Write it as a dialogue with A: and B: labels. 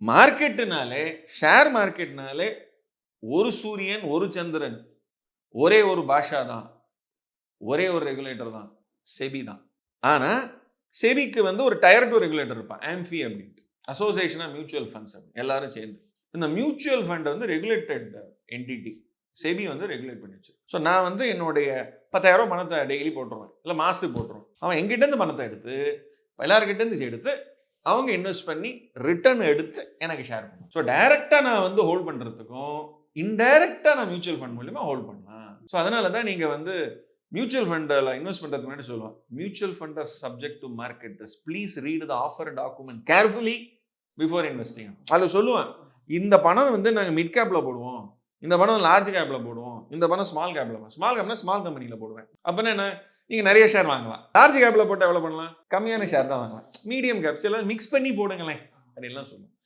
A: மார்க்கெட்டுனாலே, share மார்க்கெட்னாலே ஒரு சூரியன், ஒரு சந்திரன், ஒரே ஒரு பாஷா தான். ஒரே ஒரு ரெகுலேட்டர் தான். செபி தான். ஆனா, செபிக்கு வந்து ஒரு டயர் 2 ரெகுலேட்டர் இருப்பான். ஆம்ஃபி அப்படின்ட்டு. அசோசியேஷன் ஆஃப் மியூச்சுவல் ஃபண்ட்ஸ் எல்லாரும் சேர்ந்து. இந்த மியூச்சுவல் ஃபண்ட் வந்து ரெகுலேட்டட் என்டிட்டி. செபி வந்து ரெகுலேட் பண்ணிச்சு. ஸோ நான் வந்து என்னுடைய 10,000 பணத்தை டெய்லி போட்டுருவேன். இல்லை மாசத்துக்கு போட்டுருவேன். அவன் எங்கிட்ட இருந்து பணத்தை எடுத்து, எல்லார்கிட்ட இருந்து எடுத்து, அவங்க இன்வெஸ்ட் பண்ணி ரிட்டர்ன் எடுத்து எனக்கு ஷேர் பண்ணும். ஸோ டைரக்டா நான் வந்து ஹோல்ட் பண்றதுக்கும், இன்டைரக்டா நான் மியூச்சுவல் ஃபண்ட் மூலமா ஹோல்ட் பண்ணலாம். ஸோ அதனால தான் நீங்க வந்து மியூச்சுவல் ஃபண்ட்ல இன்வெஸ்ட் பண்றதுக்கு முன்னாடி சொல்லுவாங்க, mutual fund R subject to market risk. Please read the offer document carefully before investing. அதுல சொல்லுவேன், இந்த பணம் வந்து நாங்க மிட் கேப்ல போடுவோம், இந்த பணம் லார்ஜ் கேப்ல போடுவோம், இந்த பணம் ஸ்மால் கேப்ல. ஸ்மால் கேப்னா ஸ்மால் கம்பெனில போடுவேன். அப்பனா என்ன, நீங்க நிறைய ஷேர் வாங்கலாம். லார்ஜ் கேப்ல போட்டு எவ்வளவு பண்ணலாம், கம்மியான ஷேர் தான் வாங்கலாம். மீடியம் கேப் எல்லாம் மிக்ஸ் பண்ணி போடுங்களேன் அப்படின்லாம் சொல்லுவோம்.